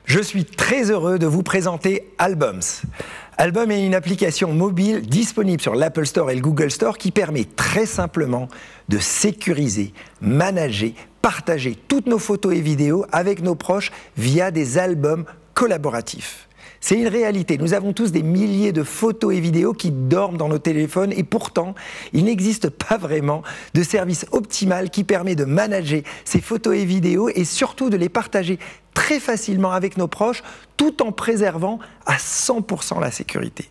Je suis très heureux de vous présenter Albums. Album est une application mobile disponible sur l'Apple Store et le Google Store qui permet très simplement de sécuriser, manager, partager toutes nos photos et vidéos avec nos proches via des albums collaboratifs. C'est une réalité. Nous avons tous des milliers de photos et vidéos qui dorment dans nos téléphones et pourtant, il n'existe pas vraiment de service optimal qui permet de manager ces photos et vidéos et surtout de les partager très facilement avec nos proches tout en préservant à 100% la sécurité.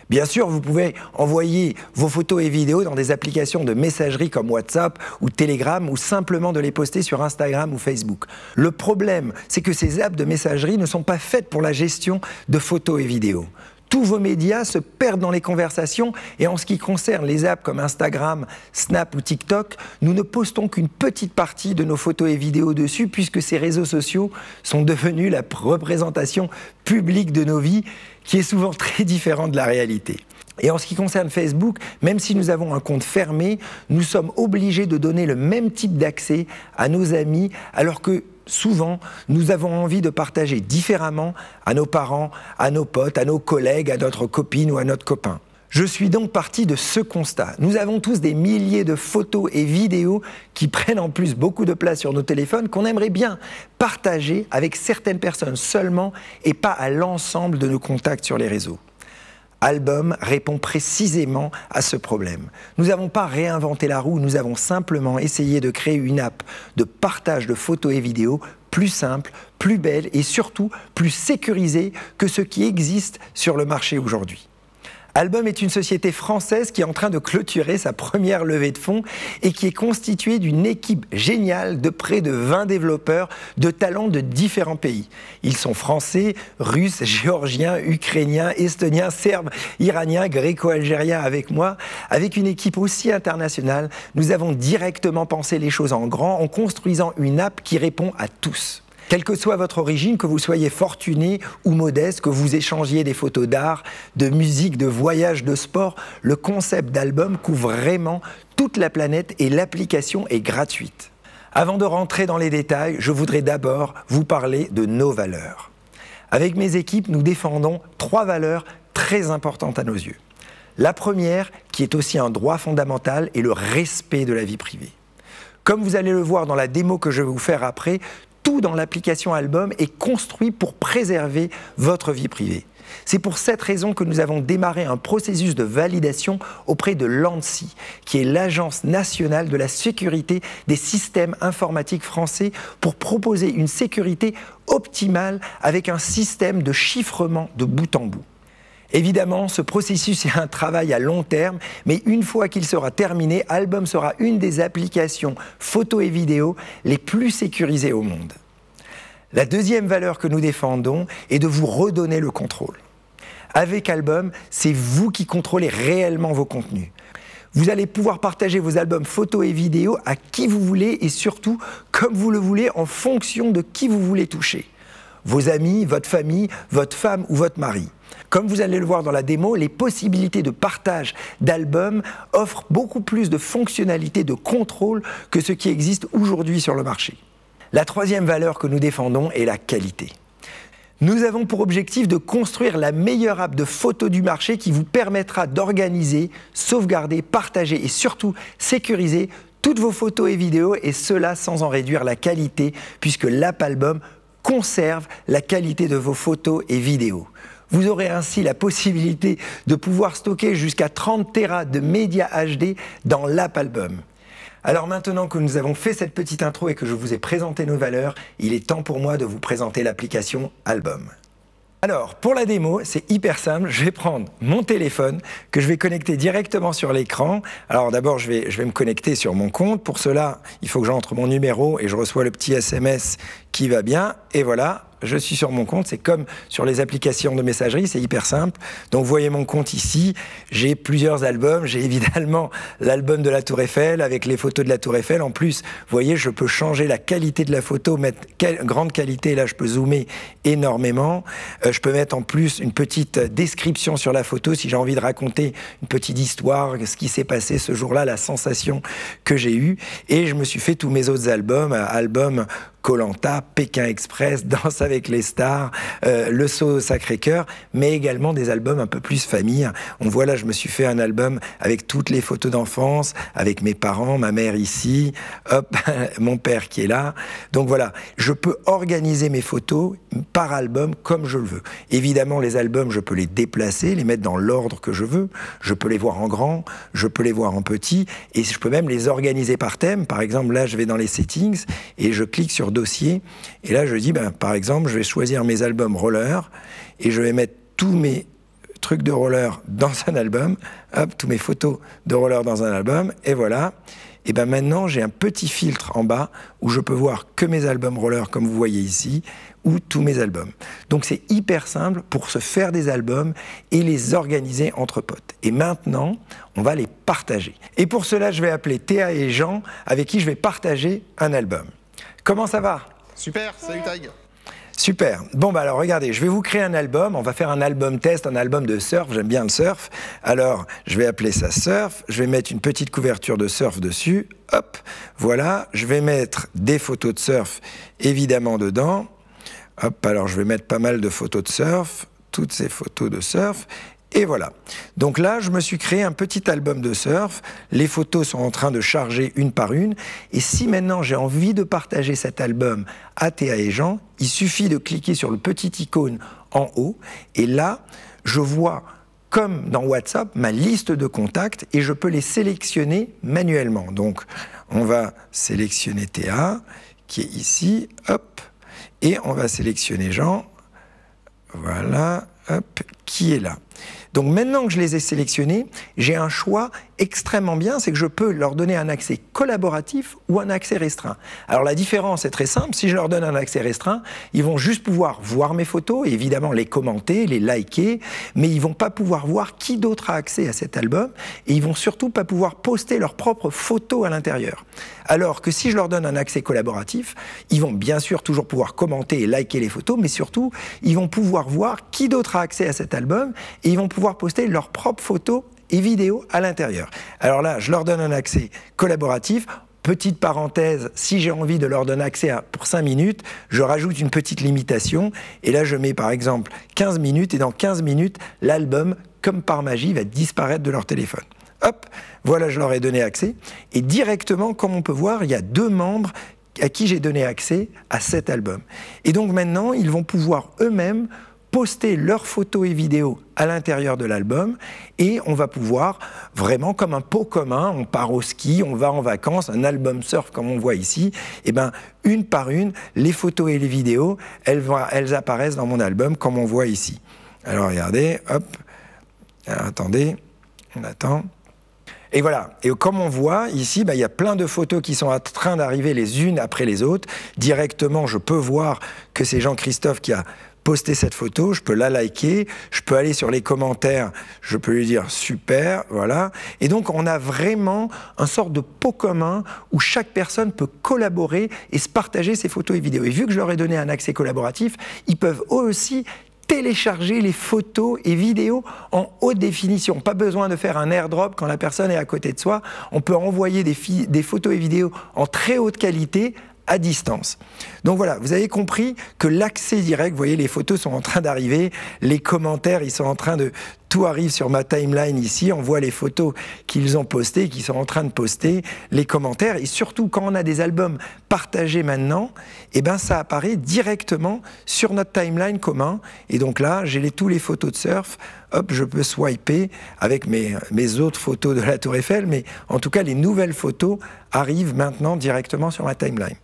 Bien sûr, vous pouvez envoyer vos photos et vidéos dans des applications de messagerie comme WhatsApp ou Telegram ou simplement de les poster sur Instagram ou Facebook. Le problème, c'est que ces apps de messagerie ne sont pas faites pour la gestion de photos et vidéos. Tous vos médias se perdent dans les conversations et en ce qui concerne les apps comme Instagram, Snap ou TikTok, nous ne postons qu'une petite partie de nos photos et vidéos dessus puisque ces réseaux sociaux sont devenus la représentation publique de nos vies qui est souvent très différente de la réalité. Et en ce qui concerne Facebook, même si nous avons un compte fermé, nous sommes obligés de donner le même type d'accès à nos amis alors que souvent, nous avons envie de partager différemment à nos parents, à nos potes, à nos collègues, à notre copine ou à notre copain. Je suis donc parti de ce constat. Nous avons tous des milliers de photos et vidéos qui prennent en plus beaucoup de place sur nos téléphones qu'on aimerait bien partager avec certaines personnes seulement et pas à l'ensemble de nos contacts sur les réseaux. Album répond précisément à ce problème. Nous n'avons pas réinventé la roue, nous avons simplement essayé de créer une app de partage de photos et vidéos plus simple, plus belle et surtout plus sécurisée que ce qui existe sur le marché aujourd'hui. Album est une société française qui est en train de clôturer sa première levée de fonds et qui est constituée d'une équipe géniale de près de 20 développeurs de talents de différents pays. Ils sont français, russes, géorgiens, ukrainiens, estoniens, serbes, iraniens, gréco-algériens avec moi. Avec une équipe aussi internationale, nous avons directement pensé les choses en grand en construisant une app qui répond à tous. Quelle que soit votre origine, que vous soyez fortuné ou modeste, que vous échangiez des photos d'art, de musique, de voyage, de sport, le concept d'Album couvre vraiment toute la planète et l'application est gratuite. Avant de rentrer dans les détails, je voudrais d'abord vous parler de nos valeurs. Avec mes équipes, nous défendons 3 valeurs très importantes à nos yeux. La première, qui est aussi un droit fondamental, est le respect de la vie privée. Comme vous allez le voir dans la démo que je vais vous faire après, tout dans l'application Album est construit pour préserver votre vie privée. C'est pour cette raison que nous avons démarré un processus de validation auprès de l'ANSSI, qui est l'Agence nationale de la sécurité des systèmes informatiques français, pour proposer une sécurité optimale avec un système de chiffrement de bout en bout. Évidemment, ce processus est un travail à long terme, mais une fois qu'il sera terminé, Album sera une des applications photos et vidéos les plus sécurisées au monde. La deuxième valeur que nous défendons est de vous redonner le contrôle. Avec Album, c'est vous qui contrôlez réellement vos contenus. Vous allez pouvoir partager vos albums photos et vidéos à qui vous voulez et surtout comme vous le voulez en fonction de qui vous voulez toucher. Vos amis, votre famille, votre femme ou votre mari. Comme vous allez le voir dans la démo, les possibilités de partage d'albums offrent beaucoup plus de fonctionnalités de contrôle que ce qui existe aujourd'hui sur le marché. La troisième valeur que nous défendons est la qualité. Nous avons pour objectif de construire la meilleure app de photos du marché qui vous permettra d'organiser, sauvegarder, partager et surtout sécuriser toutes vos photos et vidéos et cela sans en réduire la qualité puisque l'app Album conserve la qualité de vos photos et vidéos. Vous aurez ainsi la possibilité de pouvoir stocker jusqu'à 30 Tera de médias HD dans l'app Album. Alors maintenant que nous avons fait cette petite intro et que je vous ai présenté nos valeurs, il est temps pour moi de vous présenter l'application Album. Alors, pour la démo, c'est hyper simple. Je vais prendre mon téléphone que je vais connecter directement sur l'écran. Alors d'abord, je vais me connecter sur mon compte. Pour cela, il faut que j'entre mon numéro et je reçois le petit SMS qui va bien. Et voilà, je suis sur mon compte. C'est comme sur les applications de messagerie, c'est hyper simple. Donc, vous voyez mon compte ici. J'ai plusieurs albums. J'ai évidemment l'album de la Tour Eiffel avec les photos de la Tour Eiffel. En plus, vous voyez, je peux changer la qualité de la photo, mettre grande qualité. Là, je peux zoomer énormément. Je peux mettre en plus une petite description sur la photo si j'ai envie de raconter une petite histoire, ce qui s'est passé ce jour-là, la sensation que j'ai eue. Et je me suis fait tous mes autres albums, albums Koh-Lanta, Pékin Express, Danse avec les stars, Le Saut au Sacré-Cœur, mais également des albums un peu plus famille. On voit là, je me suis fait un album avec toutes les photos d'enfance, avec mes parents, ma mère ici, hop, mon père qui est là. Donc voilà, je peux organiser mes photos par album comme je le veux. Évidemment, les albums, je peux les déplacer, les mettre dans l'ordre que je veux. Je peux les voir en grand, je peux les voir en petit, et je peux même les organiser par thème. Par exemple, là, je vais dans les settings et je clique sur dossier. Et là, je dis, par exemple, je vais choisir mes albums roller et je vais mettre tous mes trucs de roller dans un album. Hop, tous mes photos de roller dans un album. Et voilà. Et maintenant, j'ai un petit filtre en bas où je peux voir que mes albums roller, comme vous voyez ici, ou tous mes albums. Donc c'est hyper simple pour se faire des albums et les organiser entre potes. Et maintenant, on va les partager. Et pour cela, je vais appeler Théa et Jean, avec qui je vais partager un album. Comment ça va? Super, salut Tag. Super. Bon, alors regardez, je vais vous créer un album. On va faire un album test, un album de surf. J'aime bien le surf. Alors, je vais appeler ça surf. Je vais mettre une petite couverture de surf dessus. Hop, voilà. Je vais mettre des photos de surf, évidemment, dedans. Hop, alors je vais mettre pas mal de photos de surf. Toutes ces photos de surf. Et voilà. Donc là, je me suis créé un petit album de surf. Les photos sont en train de charger une par une. Et si maintenant j'ai envie de partager cet album à Théa et Jean, il suffit de cliquer sur le petit icône en haut. Et là, je vois, comme dans WhatsApp, ma liste de contacts et je peux les sélectionner manuellement. Donc, on va sélectionner Théa, qui est ici. Hop. Et on va sélectionner Jean. Voilà. Hop. Qui est là. Donc maintenant que je les ai sélectionnés, j'ai un choix extrêmement bien, c'est que je peux leur donner un accès collaboratif ou un accès restreint. Alors la différence est très simple, si je leur donne un accès restreint, ils vont juste pouvoir voir mes photos, et évidemment les commenter, les liker, mais ils vont pas pouvoir voir qui d'autre a accès à cet album, et ils vont surtout pas pouvoir poster leurs propres photos à l'intérieur. Alors que si je leur donne un accès collaboratif, ils vont bien sûr toujours pouvoir commenter et liker les photos, mais surtout, ils vont pouvoir voir qui d'autre a accès à cet album, et ils vont pouvoir poster leurs propres photos et vidéos à l'intérieur. Alors là, je leur donne un accès collaboratif. Petite parenthèse, si j'ai envie de leur donner accès pour 5 minutes, je rajoute une petite limitation. Et là, je mets par exemple 15 minutes. Et dans 15 minutes, l'album, comme par magie, va disparaître de leur téléphone. Hop, voilà, je leur ai donné accès. Et directement, comme on peut voir, il y a 2 membres à qui j'ai donné accès à cet album. Et donc maintenant, ils vont pouvoir eux-mêmes poster leurs photos et vidéos à l'intérieur de l'album et on va pouvoir vraiment comme un pot commun, on part au ski, on va en vacances, un album surf comme on voit ici, et une par une, les photos et les vidéos, elles apparaissent dans mon album comme on voit ici. Alors regardez, hop, alors, attendez, on attend. Et voilà, et comme on voit ici, il y a plein de photos qui sont en train d'arriver les unes après les autres. Directement, je peux voir que c'est Jean-Christophe qui a poster cette photo, je peux la liker, je peux aller sur les commentaires, je peux lui dire super, voilà. Et donc on a vraiment un sorte de pot commun où chaque personne peut collaborer et se partager ses photos et vidéos. Et vu que je leur ai donné un accès collaboratif, ils peuvent eux aussi télécharger les photos et vidéos en haute définition. Pas besoin de faire un airdrop quand la personne est à côté de soi. On peut envoyer des photos et vidéos en très haute qualité à distance. Donc voilà, vous avez compris que l'accès direct, vous voyez, les photos sont en train d'arriver, les commentaires, ils sont en train de... Tout arrive sur ma timeline ici, on voit les photos qu'ils ont postées, qu'ils sont en train de poster, les commentaires, et surtout quand on a des albums partagés maintenant, ça apparaît directement sur notre timeline commun. Et donc là, j'ai tous les photos de surf, hop, je peux swiper avec mes autres photos de la Tour Eiffel, mais en tout cas, les nouvelles photos arrivent maintenant directement sur ma timeline.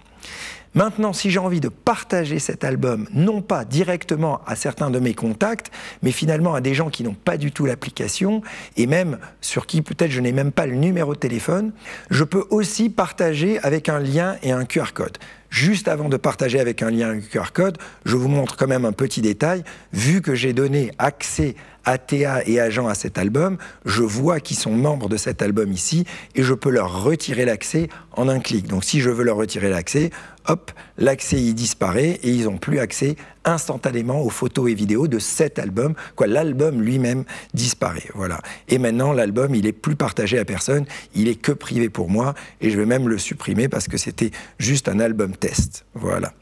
Maintenant, si j'ai envie de partager cet album, non pas directement à certains de mes contacts, mais finalement à des gens qui n'ont pas du tout l'application, et même sur qui peut-être je n'ai même pas le numéro de téléphone, je peux aussi partager avec un lien et un QR code. Juste avant de partager avec un lien et un QR code, je vous montre quand même un petit détail. Vu que j'ai donné accès à Théa et à Jean à cet album, je vois qu'ils sont membres de cet album ici et je peux leur retirer l'accès en un clic. Donc si je veux leur retirer l'accès, hop, l'accès y disparaît et ils n'ont plus accès instantanément aux photos et vidéos de cet album. L'album lui-même disparaît. Voilà. Et maintenant, l'album, il est plus partagé à personne, il est que privé pour moi, et je vais même le supprimer parce que c'était juste un album test. Voilà.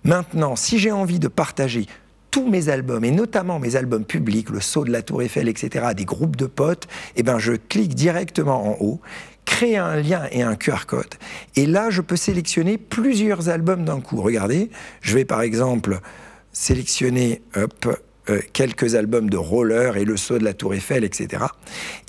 Maintenant, si j'ai envie de partager tous mes albums, et notamment mes albums publics, le saut de la Tour Eiffel, etc., des groupes de potes, eh ben, je clique directement en haut, créer un lien et un QR code, et là, je peux sélectionner plusieurs albums d'un coup. Regardez, je vais par exemple sélectionner quelques albums de Roller et le saut de la Tour Eiffel, etc.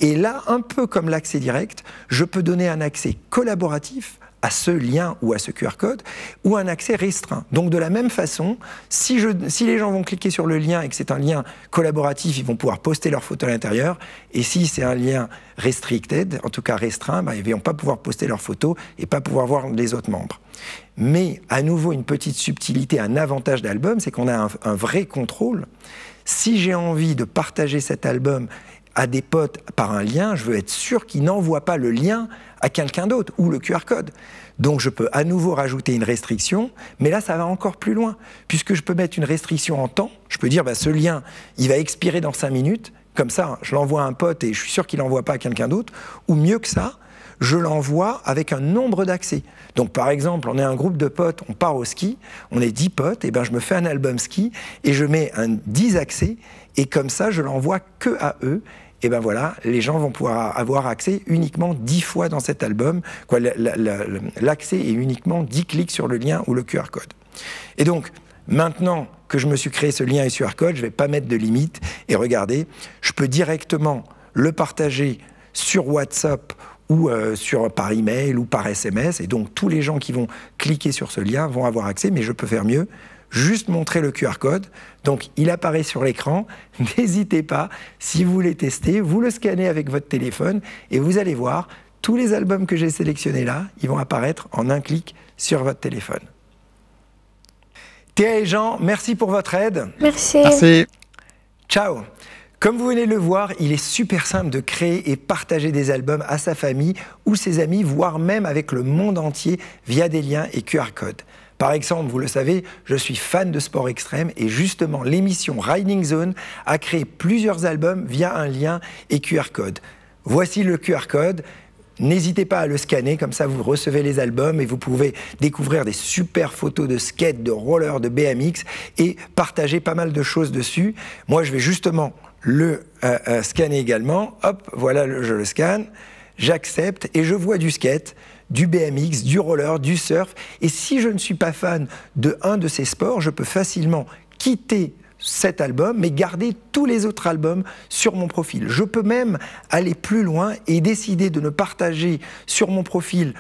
Et là, un peu comme l'accès direct, je peux donner un accès collaboratif à ce lien ou à ce QR code, ou un accès restreint. Donc de la même façon, si les gens vont cliquer sur le lien et que c'est un lien collaboratif, ils vont pouvoir poster leurs photos à l'intérieur, et si c'est un lien restricted, en tout cas restreint, ils ne vont pas pouvoir poster leurs photos et pas pouvoir voir les autres membres. Mais à nouveau, une petite subtilité, un avantage d'album, c'est qu'on a un vrai contrôle. Si j'ai envie de partager cet album à des potes par un lien, je veux être sûr qu'ils n'envoient pas le lien à quelqu'un d'autre, ou le QR code. Donc je peux à nouveau rajouter une restriction, mais là ça va encore plus loin, puisque je peux mettre une restriction en temps. Je peux dire, ce lien, il va expirer dans 5 minutes, comme ça je l'envoie à un pote et je suis sûr qu'il n'envoie pas à quelqu'un d'autre, ou mieux que ça, je l'envoie avec un nombre d'accès. Donc par exemple, on est un groupe de potes, on part au ski, on est 10 potes, et je me fais un album ski, et je mets 10 accès, et comme ça je l'envoie que à eux. Et voilà, les gens vont pouvoir avoir accès uniquement 10 fois dans cet album. L'accès est uniquement 10 clics sur le lien ou le QR code. Et donc, maintenant que je me suis créé ce lien et ce QR code, je ne vais pas mettre de limite. Et regardez, je peux directement le partager sur WhatsApp ou par email ou par SMS. Et donc, tous les gens qui vont cliquer sur ce lien vont avoir accès, mais je peux faire mieux. Juste montrer le QR code, donc il apparaît sur l'écran, n'hésitez pas, si vous voulez tester, vous le scannez avec votre téléphone et vous allez voir, tous les albums que j'ai sélectionnés là, ils vont apparaître en un clic sur votre téléphone. Théa et Jean, merci pour votre aide. Merci. Merci. Ciao. Comme vous venez de le voir, il est super simple de créer et partager des albums à sa famille ou ses amis, voire même avec le monde entier via des liens et QR codes. Par exemple, vous le savez, je suis fan de sport extrême et justement l'émission Riding Zone a créé plusieurs albums via un lien et QR code. Voici le QR code. N'hésitez pas à le scanner, comme ça vous recevez les albums et vous pouvez découvrir des super photos de skate, de roller, de BMX et partager pas mal de choses dessus. Moi, je vais justement le scanner également. Hop, voilà, je le scanne, j'accepte et je vois du skate, du BMX, du roller, du surf. Et si je ne suis pas fan de un de ces sports, je peux facilement quitter cet album, mais garder tous les autres albums sur mon profil. Je peux même aller plus loin et décider de ne partager sur mon profil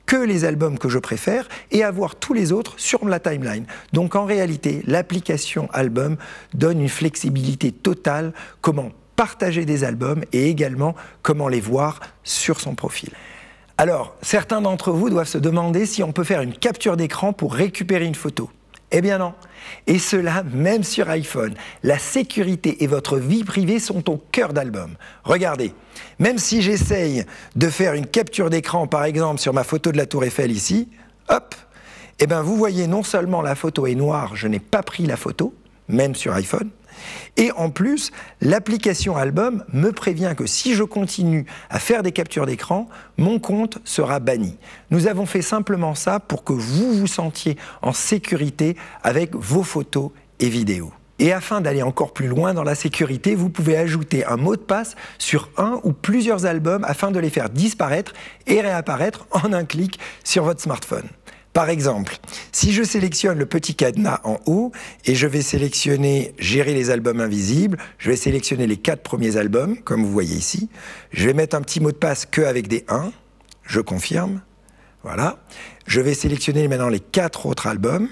que les albums que je préfère et avoir tous les autres sur la timeline. Donc en réalité, l'application Album donne une flexibilité totale, comment partager des albums et également comment les voir sur son profil. Alors, certains d'entre vous doivent se demander si on peut faire une capture d'écran pour récupérer une photo. Eh bien non. Et cela, même sur iPhone. La sécurité et votre vie privée sont au cœur d'Album. Regardez, même si j'essaye de faire une capture d'écran, par exemple, sur ma photo de la Tour Eiffel ici, hop, eh bien vous voyez, non seulement la photo est noire, je n'ai pas pris la photo, même sur iPhone, et en plus, l'application Album me prévient que si je continue à faire des captures d'écran, mon compte sera banni. Nous avons fait simplement ça pour que vous vous sentiez en sécurité avec vos photos et vidéos. Et afin d'aller encore plus loin dans la sécurité, vous pouvez ajouter un mot de passe sur un ou plusieurs albums afin de les faire disparaître et réapparaître en un clic sur votre smartphone. Par exemple, si je sélectionne le petit cadenas en haut et je vais sélectionner « Gérer les albums invisibles », je vais sélectionner les 4 premiers albums, comme vous voyez ici. Je vais mettre un petit mot de passe que avec des 1, je confirme, voilà. Je vais sélectionner maintenant les 4 autres albums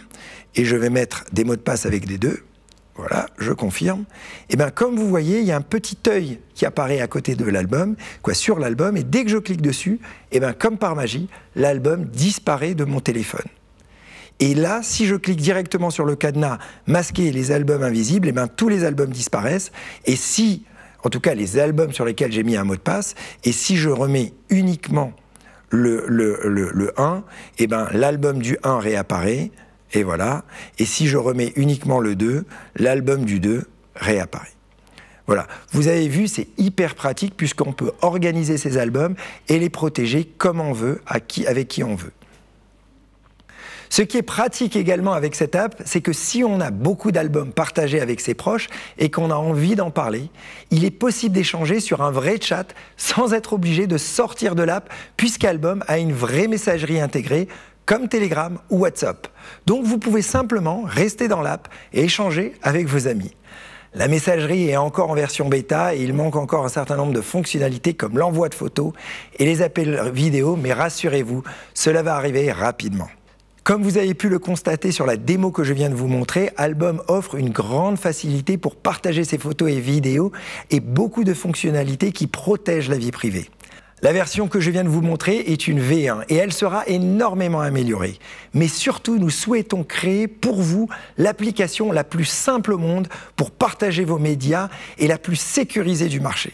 et je vais mettre des mots de passe avec des 2. Voilà, je confirme. Et bien, comme vous voyez, il y a un petit œil qui apparaît à côté de l'album, sur l'album, et dès que je clique dessus, et bien, comme par magie, l'album disparaît de mon téléphone. Et là, si je clique directement sur le cadenas « Masquer les albums invisibles », et bien, tous les albums disparaissent. Et si, en tout cas, les albums sur lesquels j'ai mis un mot de passe, et si je remets uniquement le 1, et bien, l'album du 1 réapparaît, et voilà. Et si je remets uniquement le 2, l'album du 2 réapparaît. Voilà, vous avez vu, c'est hyper pratique puisqu'on peut organiser ces albums et les protéger comme on veut, avec qui on veut. Ce qui est pratique également avec cette app, c'est que si on a beaucoup d'albums partagés avec ses proches et qu'on a envie d'en parler, il est possible d'échanger sur un vrai chat sans être obligé de sortir de l'app puisqu'Album a une vraie messagerie intégrée comme Telegram ou WhatsApp. Donc vous pouvez simplement rester dans l'app et échanger avec vos amis. La messagerie est encore en version bêta et il manque encore un certain nombre de fonctionnalités comme l'envoi de photos et les appels vidéo, mais rassurez-vous, cela va arriver rapidement. Comme vous avez pu le constater sur la démo que je viens de vous montrer, Album offre une grande facilité pour partager ses photos et vidéos et beaucoup de fonctionnalités qui protègent la vie privée. La version que je viens de vous montrer est une V1 et elle sera énormément améliorée. Mais surtout, nous souhaitons créer pour vous l'application la plus simple au monde pour partager vos médias et la plus sécurisée du marché.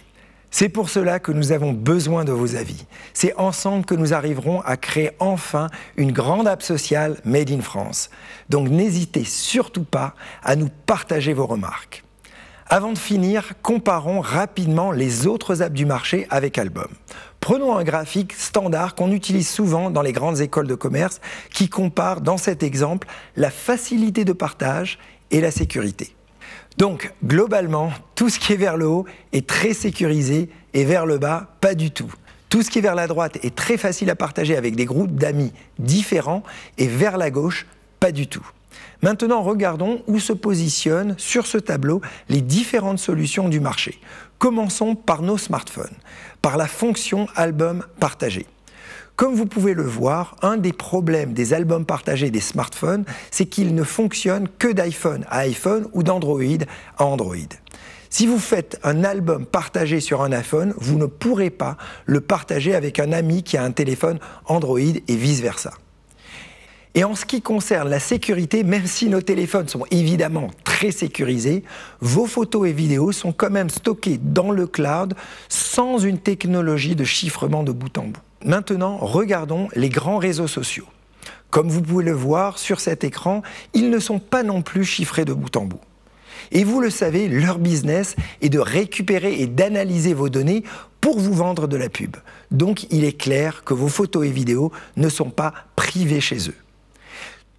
C'est pour cela que nous avons besoin de vos avis. C'est ensemble que nous arriverons à créer enfin une grande app sociale made in France. Donc n'hésitez surtout pas à nous partager vos remarques. Avant de finir, comparons rapidement les autres apps du marché avec Album. Prenons un graphique standard qu'on utilise souvent dans les grandes écoles de commerce qui compare dans cet exemple la facilité de partage et la sécurité. Donc, globalement, tout ce qui est vers le haut est très sécurisé et vers le bas, pas du tout. Tout ce qui est vers la droite est très facile à partager avec des groupes d'amis différents et vers la gauche, pas du tout. Maintenant, regardons où se positionnent sur ce tableau les différentes solutions du marché. Commençons par nos smartphones, par la fonction album partagé. Comme vous pouvez le voir, un des problèmes des albums partagés des smartphones, c'est qu'ils ne fonctionnent que d'iPhone à iPhone ou d'Android à Android. Si vous faites un album partagé sur un iPhone, vous ne pourrez pas le partager avec un ami qui a un téléphone Android et vice-versa. Et en ce qui concerne la sécurité, même si nos téléphones sont évidemment très sécurisés, vos photos et vidéos sont quand même stockées dans le cloud sans une technologie de chiffrement de bout en bout. Maintenant, regardons les grands réseaux sociaux. Comme vous pouvez le voir sur cet écran, ils ne sont pas non plus chiffrés de bout en bout. Et vous le savez, leur business est de récupérer et d'analyser vos données pour vous vendre de la pub. Donc il est clair que vos photos et vidéos ne sont pas privées chez eux.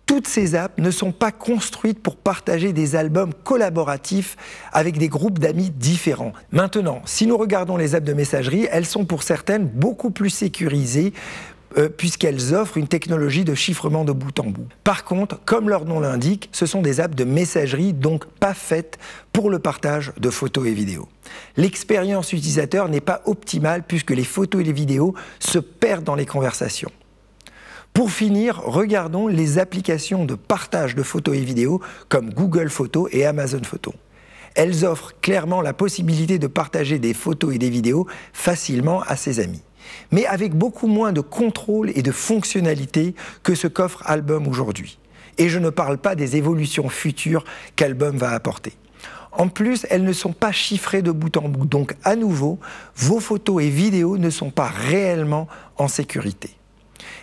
Toutes ces apps ne sont pas construites pour partager des albums collaboratifs avec des groupes d'amis différents. Maintenant, si nous regardons les apps de messagerie, elles sont pour certaines beaucoup plus sécurisées puisqu'elles offrent une technologie de chiffrement de bout en bout. Par contre, comme leur nom l'indique, ce sont des apps de messagerie, donc pas faites pour le partage de photos et vidéos. L'expérience utilisateur n'est pas optimale puisque les photos et les vidéos se perdent dans les conversations. Pour finir, regardons les applications de partage de photos et vidéos comme Google Photos et Amazon Photos. Elles offrent clairement la possibilité de partager des photos et des vidéos facilement à ses amis, mais avec beaucoup moins de contrôle et de fonctionnalités que ce qu'offre Album aujourd'hui. Et je ne parle pas des évolutions futures qu'Album va apporter. En plus, elles ne sont pas chiffrées de bout en bout, donc à nouveau, vos photos et vidéos ne sont pas réellement en sécurité.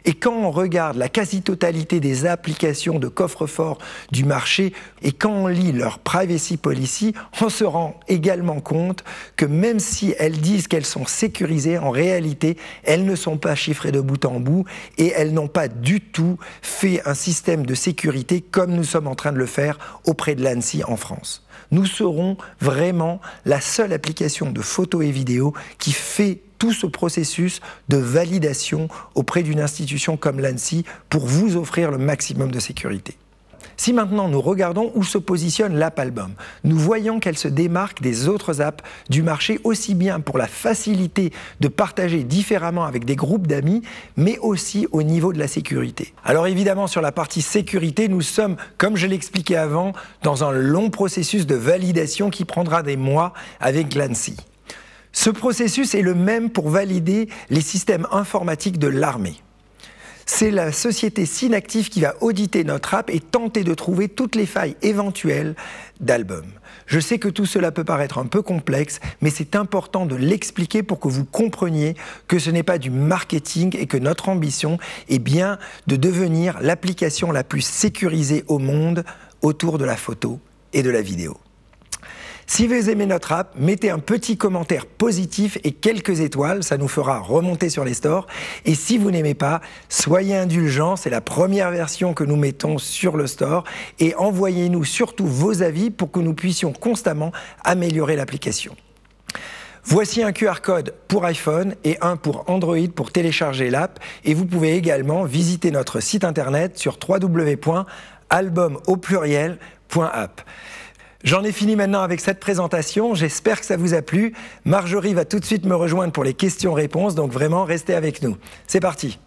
Et quand on regarde la quasi-totalité des applications de coffre-fort du marché et quand on lit leur privacy policy, on se rend également compte que même si elles disent qu'elles sont sécurisées, en réalité, elles ne sont pas chiffrées de bout en bout et elles n'ont pas du tout fait un système de sécurité comme nous sommes en train de le faire auprès de l'ANSSI en France. Nous serons vraiment la seule application de photos et vidéos qui fait tout ce processus de validation auprès d'une institution comme l'ANSSI pour vous offrir le maximum de sécurité. Si maintenant nous regardons où se positionne l'app Album, nous voyons qu'elle se démarque des autres apps du marché aussi bien pour la facilité de partager différemment avec des groupes d'amis, mais aussi au niveau de la sécurité. Alors évidemment sur la partie sécurité, nous sommes, comme je l'expliquais avant, dans un long processus de validation qui prendra des mois avec l'ANSSI. Ce processus est le même pour valider les systèmes informatiques de l'armée. C'est la société Synactive qui va auditer notre app et tenter de trouver toutes les failles éventuelles d'Album. Je sais que tout cela peut paraître un peu complexe, mais c'est important de l'expliquer pour que vous compreniez que ce n'est pas du marketing et que notre ambition est bien de devenir l'application la plus sécurisée au monde autour de la photo et de la vidéo. Si vous aimez notre app, mettez un petit commentaire positif et quelques étoiles, ça nous fera remonter sur les stores. Et si vous n'aimez pas, soyez indulgents, c'est la première version que nous mettons sur le store. Et envoyez-nous surtout vos avis pour que nous puissions constamment améliorer l'application. Voici un QR code pour iPhone et un pour Android pour télécharger l'app. Et vous pouvez également visiter notre site internet sur www.album.app. J'en ai fini maintenant avec cette présentation, j'espère que ça vous a plu. Marjorie va tout de suite me rejoindre pour les questions-réponses, donc vraiment restez avec nous. C'est parti.